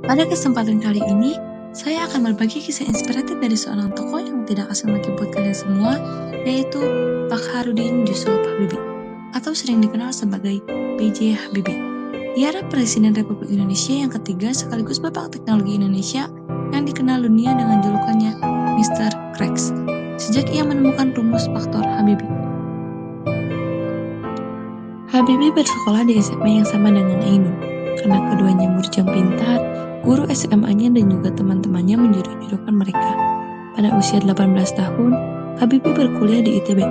Pada kesempatan kali ini, saya akan berbagi kisah inspiratif dari seorang tokoh yang tidak asing lagi buat kalian semua, yaitu Fakhrudin Yusuf Habibie, atau sering dikenal sebagai B.J. Habibie. Ia adalah Presiden Republik Indonesia yang ketiga sekaligus Bapak Teknologi Indonesia yang dikenal dunia dengan julukannya Mr. Cracks, sejak ia menemukan rumus faktor Habibie. Habibie bersekolah di SMA yang sama dengan Ainun. Karena keduanya murid yang pintar, guru SMA-nya dan juga teman-temannya menjodoh-jodohkan mereka. Pada usia 18 tahun, Habibie berkuliah di ITB.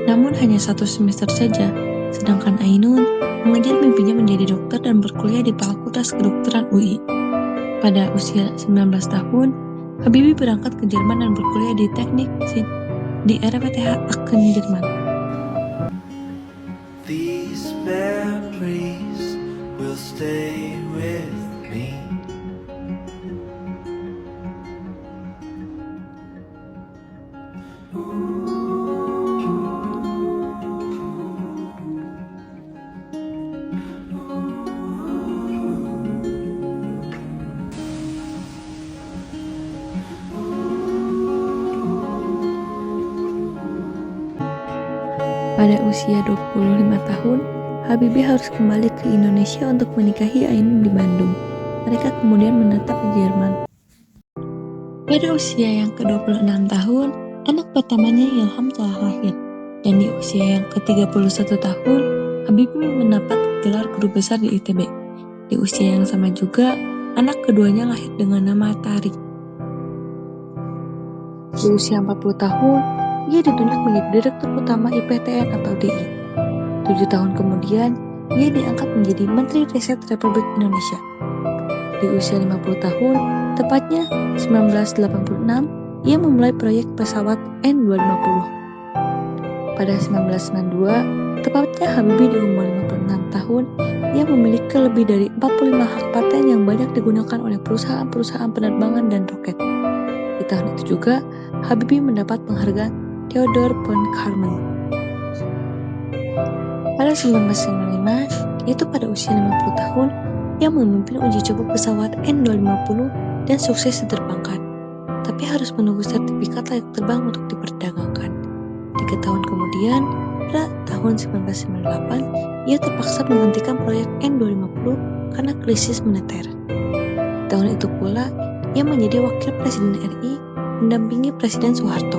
Namun hanya 1 semester saja, sedangkan Ainun mengejar mimpinya menjadi dokter dan berkuliah di Fakultas Kedokteran UI. Pada usia 19 tahun, Habibie berangkat ke Jerman dan berkuliah di teknik di RWTH Aachen, Jerman. These memories will stay with me. Pada usia 25 tahun, Habibie harus kembali ke Indonesia untuk menikahi Ainun di Bandung. Mereka kemudian menetap di Jerman. Pada usia yang ke-26 tahun, anak pertamanya Ilham telah lahir. Dan di usia yang ke-31 tahun, Habibie mendapat gelar guru besar di ITB. Di usia yang sama juga, anak keduanya lahir dengan nama Tariq. Di usia 40 tahun, ia ditunjuk menjadi Direktur Utama IPTN atau DI. 7 tahun kemudian, ia diangkat menjadi Menteri Riset Republik Indonesia. Di usia 50 tahun, tepatnya 1986, ia memulai proyek pesawat N250. Pada 1992, tepatnya Habibie di umur 56 tahun, ia memiliki lebih dari 45 hak paten yang banyak digunakan oleh perusahaan-perusahaan penerbangan dan roket. Di tahun itu juga, Habibie mendapat penghargaan Theodor von Karman. Pada 1995, yaitu pada usia 50 tahun, ia memimpin uji coba pesawat N250 dan sukses diterbangkan. Tapi harus menunggu sertifikat layak terbang untuk diperdagangkan. 3 tahun kemudian, pada tahun 1998, ia terpaksa menghentikan proyek N250 karena krisis moneter. Di tahun itu pula, ia menjadi Wakil Presiden RI mendampingi Presiden Soeharto.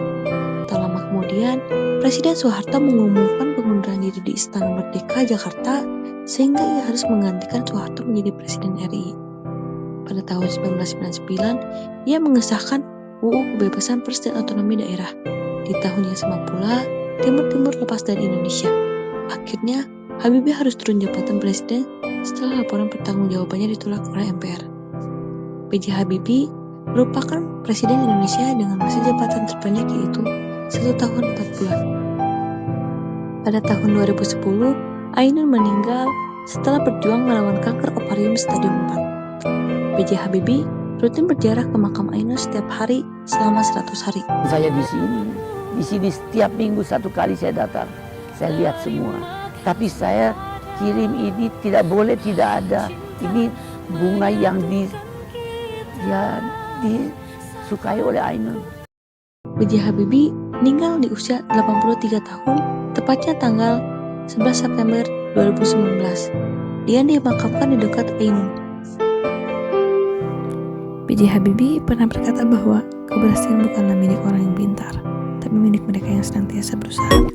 Tak lama kemudian, Presiden Soeharto mengumumkan pengunduran diri di Istana Merdeka, Jakarta, sehingga ia harus menggantikan Soeharto menjadi Presiden RI. Pada tahun 1999, ia mengesahkan UU Kebebasan Pers dan Otonomi Daerah. Di tahun yang sama pula, Timur lepas dari Indonesia. Akhirnya, Habibie harus turun jabatan Presiden setelah laporan pertanggungjawabannya ditolak oleh MPR. B.J. Habibie merupakan Presiden Indonesia dengan masa jabatan terpendek yaitu 1 tahun 4 bulan. Pada tahun 2010, Ainun meninggal setelah berjuang melawan kanker ovarium stadium 4. B.J. Habibie rutin berziarah ke makam Ainun setiap hari selama 100 hari. Saya di sini setiap minggu 1 kali saya datang, saya lihat semua. Tapi saya kirim ini tidak boleh tidak ada. Ini bunga yang disukai oleh Ainun. B.J. Habibie meninggal di usia 83 tahun, tepatnya tanggal 11 September 2019. Dia dimakamkan di dekat Ainun. B.J. Habibie pernah berkata bahwa keberhasilan bukanlah milik orang yang pintar, tapi milik mereka yang senantiasa berusaha.